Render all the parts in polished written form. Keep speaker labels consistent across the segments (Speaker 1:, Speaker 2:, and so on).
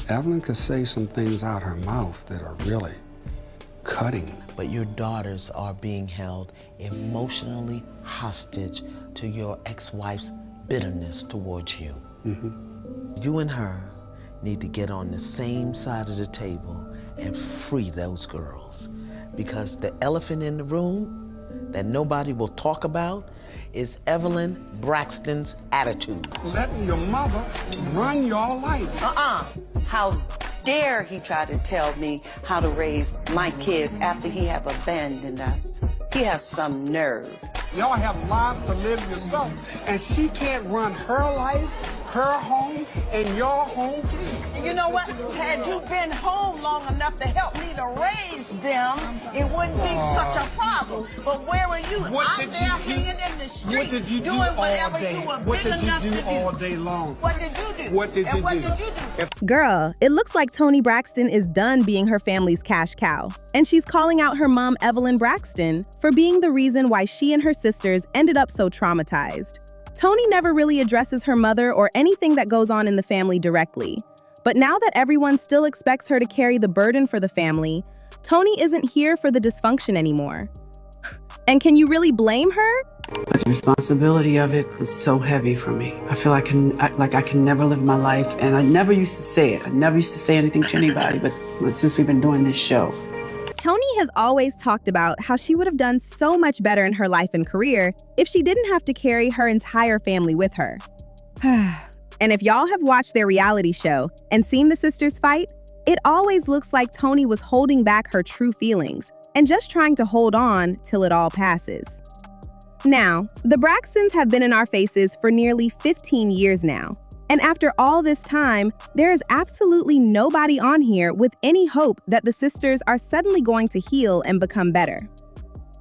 Speaker 1: Evelyn could say some things out her mouth that are really cutting.
Speaker 2: But your daughters are being held emotionally hostage to your ex-wife's bitterness towards you. You and her need to get on the same side of the table and free those girls. Because the elephant in the room that nobody will talk about is Evelyn Braxton's attitude.
Speaker 1: Letting your mother run your life.
Speaker 3: How dare he try to tell me how to raise my kids after he have abandoned us? He has some nerve.
Speaker 1: Y'all have lives to live yourself, and she can't run her life, her home, and your home too.
Speaker 3: You know what? Had you been home long enough to help me to raise them, it wouldn't be such a problem. But where were you? Out there hanging in the street,
Speaker 1: What did you do
Speaker 3: doing
Speaker 1: all
Speaker 3: whatever
Speaker 1: day?
Speaker 3: you were
Speaker 1: What
Speaker 3: big
Speaker 1: did you
Speaker 3: enough
Speaker 1: do
Speaker 3: to do.
Speaker 1: all day long?
Speaker 3: What did you do?
Speaker 1: What did
Speaker 3: And
Speaker 1: you
Speaker 3: what
Speaker 1: do?
Speaker 3: did you do?
Speaker 4: Girl, it looks like Toni Braxton is done being her family's cash cow, and she's calling out her mom, Evelyn Braxton, for being the reason why she and her sisters ended up so traumatized. Toni never really addresses her mother or anything that goes on in the family directly. But now that everyone still expects her to carry the burden for the family, Toni isn't here for the dysfunction anymore. And can you really blame her?
Speaker 5: But the responsibility of it is so heavy for me. I feel I can never live my life, and I never used to say it. I never used to say anything to anybody, but since we've been doing this show.
Speaker 4: Toni has always talked about how she would have done so much better in her life and career if she didn't have to carry her entire family with her. And if y'all have watched their reality show and seen the sisters fight, it always looks like Toni was holding back her true feelings and just trying to hold on till it all passes. Now, the Braxtons have been in our faces for nearly 15 years now. And after all this time, there is absolutely nobody on here with any hope that the sisters are suddenly going to heal and become better.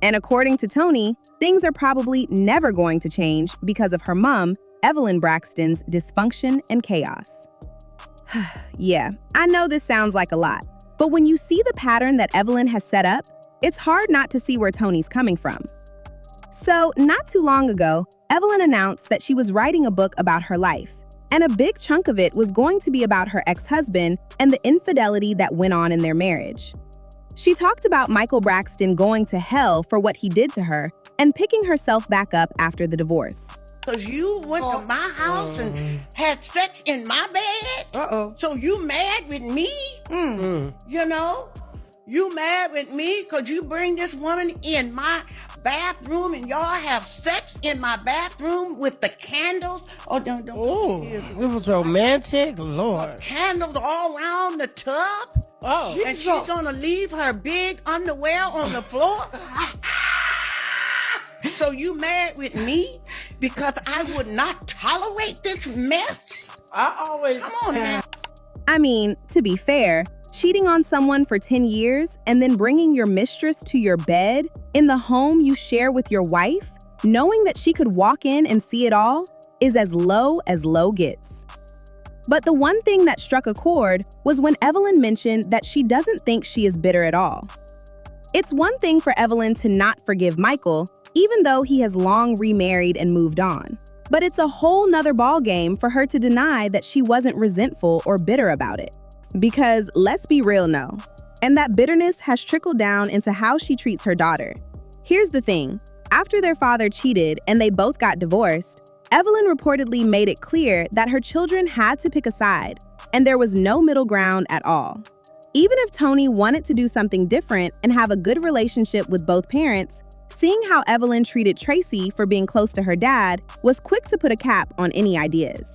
Speaker 4: And according to Toni, things are probably never going to change because of her mom, Evelyn Braxton's dysfunction and chaos. Yeah, I know this sounds like a lot, but when you see the pattern that Evelyn has set up, it's hard not to see where Toni's coming from. So, not too long ago, Evelyn announced that she was writing a book about her life. And a big chunk of it was going to be about her ex-husband and the infidelity that went on in their marriage. She talked about Michael Braxton going to hell for what he did to her and picking herself back up after the divorce.
Speaker 3: Because you went to my house and had sex in my bed? So you mad with me? You know? You mad with me because you bring this woman in my bathroom and y'all have sex in my bathroom with the candles? Oh, don't.
Speaker 6: It was romantic, Lord.
Speaker 3: Candles all around the tub?
Speaker 6: Oh,
Speaker 3: And she's gonna leave her big underwear on the floor? So you mad with me because I would not tolerate this mess?
Speaker 6: I always
Speaker 3: Come on now.
Speaker 4: I mean, to be fair, cheating on someone for 10 years and then bringing your mistress to your bed in the home you share with your wife, knowing that she could walk in and see it all, is as low gets. But the one thing that struck a chord was when Evelyn mentioned that she doesn't think she is bitter at all. It's one thing for Evelyn to not forgive Michael, even though he has long remarried and moved on. But it's a whole nother ballgame for her to deny that she wasn't resentful or bitter about it. Because let's be real, no. And that bitterness has trickled down into how she treats her daughter. Here's the thing. After their father cheated and they both got divorced, Evelyn reportedly made it clear that her children had to pick a side, and there was no middle ground at all. Even if Toni wanted to do something different and have a good relationship with both parents, seeing how Evelyn treated Tracy for being close to her dad was quick to put a cap on any ideas.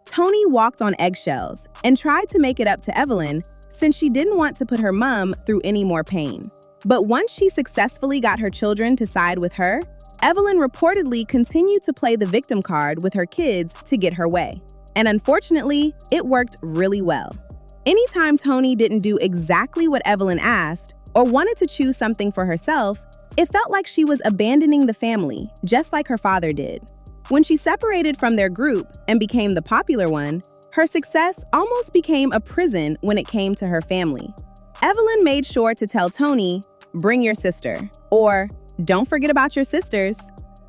Speaker 4: Toni walked on eggshells and tried to make it up to Evelyn since she didn't want to put her mom through any more pain. But once she successfully got her children to side with her, Evelyn reportedly continued to play the victim card with her kids to get her way. And unfortunately, it worked really well. Anytime Toni didn't do exactly what Evelyn asked or wanted to choose something for herself, it felt like she was abandoning the family, just like her father did. When she separated from their group and became the popular one, her success almost became a prison when it came to her family. Evelyn made sure to tell Toni, "Bring your sister," or "Don't forget about your sisters."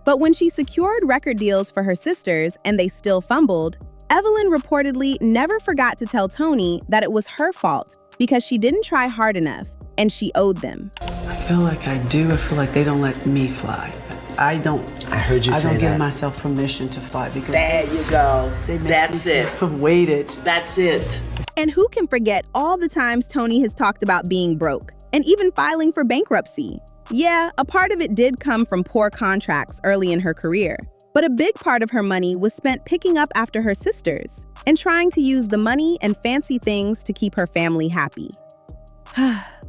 Speaker 4: But when she secured record deals for her sisters and they still fumbled, Evelyn reportedly never forgot to tell Toni that it was her fault because she didn't try hard enough and she owed them.
Speaker 5: I feel like I do. I feel like they don't let me fly. I
Speaker 2: heard you say
Speaker 5: don't give
Speaker 2: that.
Speaker 5: myself permission to fly because
Speaker 3: There you go.
Speaker 5: they make
Speaker 3: That's
Speaker 5: me
Speaker 3: it.
Speaker 5: waited.
Speaker 3: That's it.
Speaker 4: And who can forget all the times Toni has talked about being broke and even filing for bankruptcy? Yeah, a part of it did come from poor contracts early in her career, but a big part of her money was spent picking up after her sisters and trying to use the money and fancy things to keep her family happy.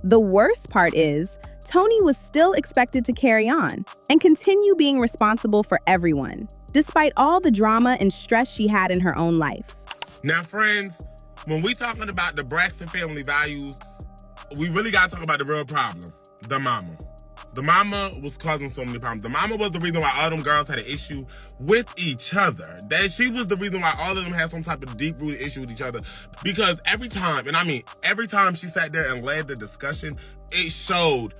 Speaker 4: The worst part is, Toni was still expected to carry on and continue being responsible for everyone, despite all the drama and stress she had in her own life.
Speaker 7: Now, friends, when we talking about the Braxton family values, we really got to talk about the real problem, the mama. The mama was causing so many problems. The mama was the reason why all them girls had an issue with each other. That she was the reason why all of them had some type of deep-rooted issue with each other. Because every time, and I mean every time she sat there and led the discussion, it showed,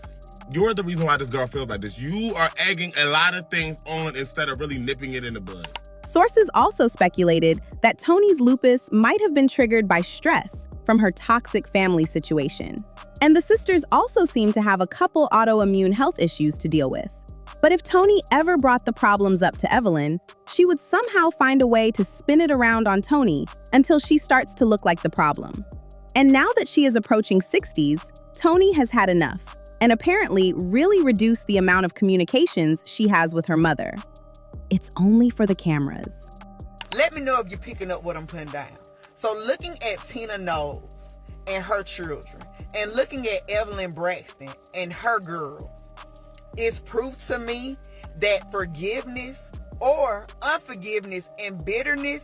Speaker 7: you're the reason why this girl feels like this. You are egging a lot of things on instead of really nipping it in the bud.
Speaker 4: Sources also speculated that Toni's lupus might have been triggered by stress from her toxic family situation. And the sisters also seem to have a couple autoimmune health issues to deal with. But if Toni ever brought the problems up to Evelyn, she would somehow find a way to spin it around on Toni until she starts to look like the problem. And now that she is approaching 60s, Toni has had enough and apparently really reduced the amount of communications she has with her mother. It's only for the cameras.
Speaker 3: Let me know if you're picking up what I'm putting down. So looking at Tina Knowles and her children, and looking at Evelyn Braxton and her girls, it's proof to me that forgiveness or unforgiveness and bitterness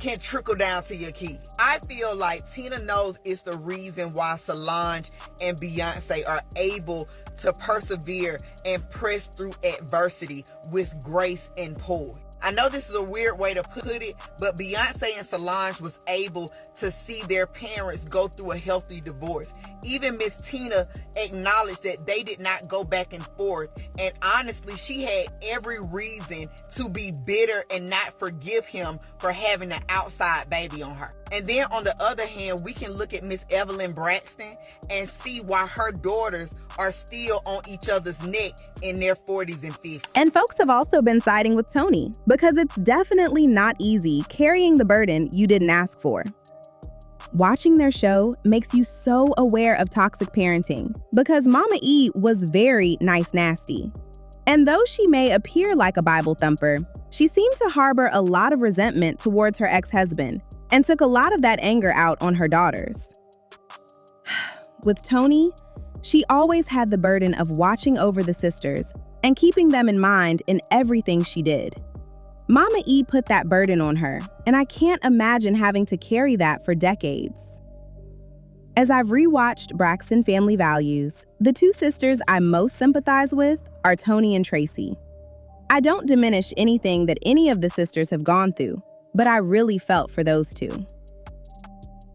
Speaker 3: can trickle down to your kids. I feel like Tina Knowles is the reason why Solange and Beyonce are able to persevere and press through adversity with grace and poise. I know this is a weird way to put it, but Beyonce and Solange was able to see their parents go through a healthy divorce. Even Miss Tina acknowledged that they did not go back and forth. And honestly, she had every reason to be bitter and not forgive him for having an outside baby on her. And then on the other hand, we can look at Miss Evelyn Braxton and see why her daughters are still on each other's neck in their 40s and 50s.
Speaker 4: And folks have also been siding with Toni because it's definitely not easy carrying the burden you didn't ask for. Watching their show makes you so aware of toxic parenting because Mama E was very nice nasty. And though she may appear like a Bible thumper, she seemed to harbor a lot of resentment towards her ex-husband and took a lot of that anger out on her daughters. With Toni, she always had the burden of watching over the sisters and keeping them in mind in everything she did. Mama E put that burden on her, and I can't imagine having to carry that for decades. As I've rewatched Braxton Family Values, the two sisters I most sympathize with are Toni and Tracy. I don't diminish anything that any of the sisters have gone through, but I really felt for those two.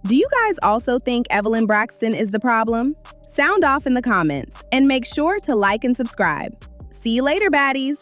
Speaker 4: Do you guys also think Evelyn Braxton is the problem? Sound off in the comments and make sure to like and subscribe. See you later, baddies!